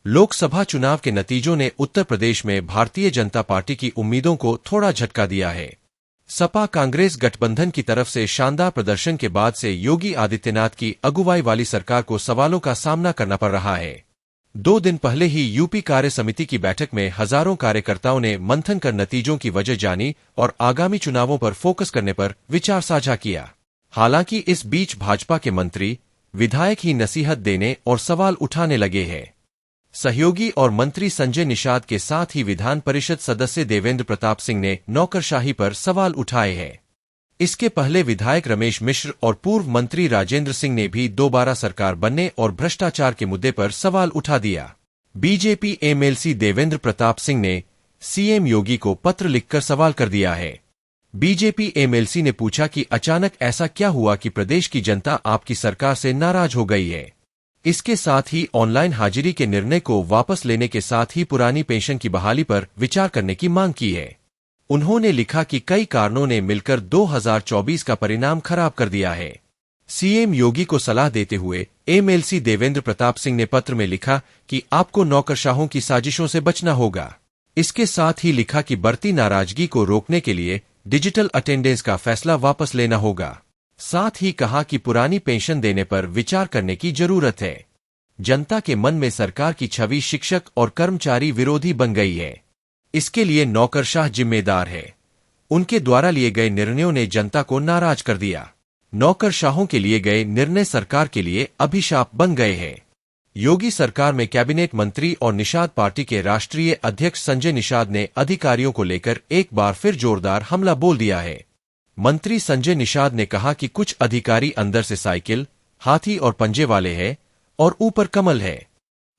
लोकसभा चुनाव के नतीजों ने उत्तर प्रदेश में भारतीय जनता पार्टी की उम्मीदों को थोड़ा झटका दिया है। सपा कांग्रेस गठबंधन की तरफ से शानदार प्रदर्शन के बाद से योगी आदित्यनाथ की अगुवाई वाली सरकार को सवालों का सामना करना पड़ रहा है। 2 दिन पहले ही यूपी कार्य समिति की बैठक में हजारों कार्यकर्ताओं ने मंथन कर नतीजों की वजह जानी और आगामी चुनावों पर फोकस करने पर विचार साझा किया। हालांकि इस बीच भाजपा के मंत्री विधायक ही नसीहत देने और सवाल उठाने लगे हैं। सहयोगी और मंत्री संजय निषाद के साथ ही विधान परिषद सदस्य देवेंद्र प्रताप सिंह ने नौकरशाही पर सवाल उठाए हैं। इसके पहले विधायक रमेश मिश्र और पूर्व मंत्री राजेंद्र सिंह ने भी दोबारा सरकार बनने और भ्रष्टाचार के मुद्दे पर सवाल उठा दिया। बीजेपी एमएलसी देवेंद्र प्रताप सिंह ने सीएम योगी को पत्र लिखकर सवाल कर दिया है। बीजेपी एमएलसी ने पूछा कि अचानक ऐसा क्या हुआ कि प्रदेश की जनता आपकी सरकार से नाराज हो गई है। इसके साथ ही ऑनलाइन हाजिरी के निर्णय को वापस लेने के साथ ही पुरानी पेंशन की बहाली पर विचार करने की मांग की है। उन्होंने लिखा कि कई कारणों ने मिलकर 2024 का परिणाम खराब कर दिया है। सीएम योगी को सलाह देते हुए एमएलसी देवेंद्र प्रताप सिंह ने पत्र में लिखा कि आपको नौकरशाहों की साजिशों से बचना होगा। इसके साथ ही लिखा कि बढ़ती नाराजगी को रोकने के लिए डिजिटल अटेंडेंस का फैसला वापस लेना होगा। साथ ही कहा कि पुरानी पेंशन देने पर विचार करने की जरूरत है। जनता के मन में सरकार की छवि शिक्षक और कर्मचारी विरोधी बन गई है। इसके लिए नौकरशाह जिम्मेदार है। उनके द्वारा लिए गए निर्णयों ने जनता को नाराज कर दिया। नौकरशाहों के लिए गए निर्णय सरकार के लिए अभिशाप बन गए हैं। योगी सरकार में कैबिनेट मंत्री और निषाद पार्टी के राष्ट्रीय अध्यक्ष संजय निषाद ने अधिकारियों को लेकर एक बार फिर जोरदार हमला बोल दिया है। मंत्री संजय निषाद ने कहा कि कुछ अधिकारी अंदर से साइकिल, हाथी और पंजे वाले हैं और ऊपर कमल है।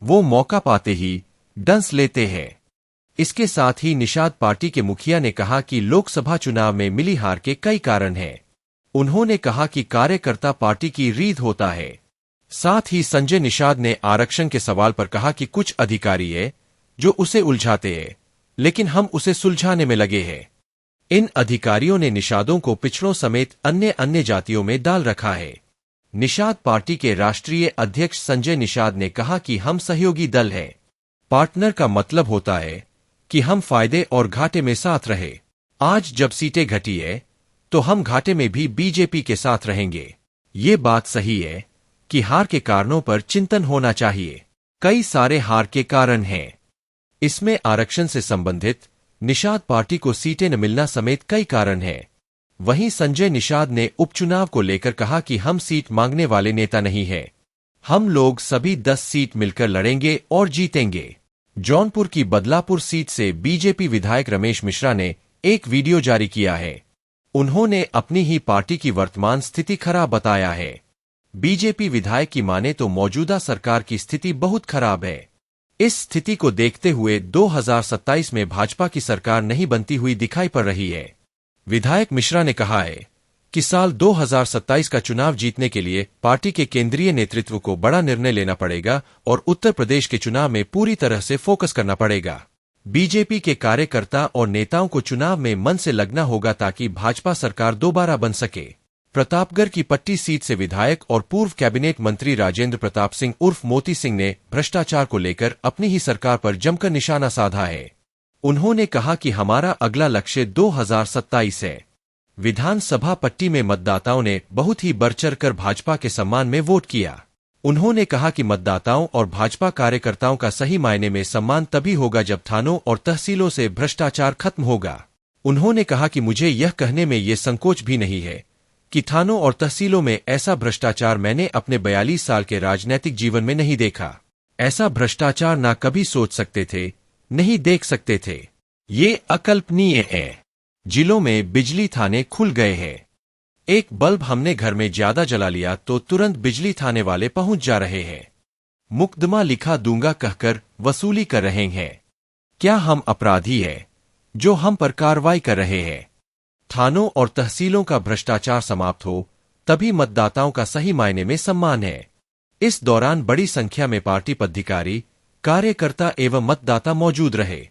वो मौका पाते ही डंस लेते हैं। इसके साथ ही निषाद पार्टी के मुखिया ने कहा कि लोकसभा चुनाव में मिली हार के कई कारण हैं। उन्होंने कहा कि कार्यकर्ता पार्टी की रीढ़ होता है। साथ ही संजय निषाद ने आरक्षण के सवाल पर कहा कि कुछ अधिकारी है जो उसे उलझाते हैं, लेकिन हम उसे सुलझाने में लगे हैं। इन अधिकारियों ने निषादों को पिछड़ों समेत अन्य जातियों में डाल रखा है। निषाद पार्टी के राष्ट्रीय अध्यक्ष संजय निषाद ने कहा कि हम सहयोगी दल हैं। पार्टनर का मतलब होता है कि हम फायदे और घाटे में साथ रहे। आज जब सीटें घटी है तो हम घाटे में भी बीजेपी के साथ रहेंगे। ये बात सही है कि हार के कारणों पर चिंतन होना चाहिए। कई सारे हार के कारण हैं। इसमें आरक्षण से संबंधित निषाद पार्टी को सीटें न मिलना समेत कई कारण हैं। वहीं संजय निषाद ने उपचुनाव को लेकर कहा कि हम सीट मांगने वाले नेता नहीं हैं। हम लोग सभी 10 सीट मिलकर लड़ेंगे और जीतेंगे। जौनपुर की बदलापुर सीट से बीजेपी विधायक रमेश मिश्रा ने एक वीडियो जारी किया है। उन्होंने अपनी ही पार्टी की वर्तमान स्थिति खराब बताया है। बीजेपी विधायक की माने तो मौजूदा सरकार की स्थिति बहुत खराब है। इस स्थिति को देखते हुए 2027 में भाजपा की सरकार नहीं बनती हुई दिखाई पड़ रही है। विधायक मिश्रा ने कहा है कि साल 2027 का चुनाव जीतने के लिए पार्टी के केंद्रीय नेतृत्व को बड़ा निर्णय लेना पड़ेगा और उत्तर प्रदेश के चुनाव में पूरी तरह से फोकस करना पड़ेगा। बीजेपी के कार्यकर्ता और नेताओं को चुनाव में मन से लगना होगा ताकि भाजपा सरकार दोबारा बन सके। प्रतापगढ़ की पट्टी सीट से विधायक और पूर्व कैबिनेट मंत्री राजेंद्र प्रताप सिंह उर्फ मोती सिंह ने भ्रष्टाचार को लेकर अपनी ही सरकार पर जमकर निशाना साधा है। उन्होंने कहा कि हमारा अगला लक्ष्य 2027 है। विधानसभा पट्टी में मतदाताओं ने बहुत ही बढ़-चढ़ कर भाजपा के सम्मान में वोट किया। उन्होंने कहा कि मतदाताओं और भाजपा कार्यकर्ताओं का सही मायने में सम्मान तभी होगा जब थानों और तहसीलों से भ्रष्टाचार खत्म होगा। उन्होंने कहा कि मुझे यह कहने में ये संकोच भी नहीं है कि थानों और तहसीलों में ऐसा भ्रष्टाचार मैंने अपने 42 साल के राजनीतिक जीवन में नहीं देखा। ऐसा भ्रष्टाचार ना कभी सोच सकते थे, नहीं देख सकते थे। ये अकल्पनीय है। जिलों में बिजली थाने खुल गए हैं। एक बल्ब हमने घर में ज्यादा जला लिया तो तुरंत बिजली थाने वाले पहुंच जा रहे हैं। मुकदमा लिखा दूंगा कहकर वसूली कर रहे हैं। क्या हम अपराधी हैं जो हम पर कार्रवाई कर रहे हैं? थानों और तहसीलों का भ्रष्टाचार समाप्त हो तभी मतदाताओं का सही मायने में सम्मान है। इस दौरान बड़ी संख्या में पार्टी पदाधिकारी, कार्यकर्ता एवं मतदाता मौजूद रहे।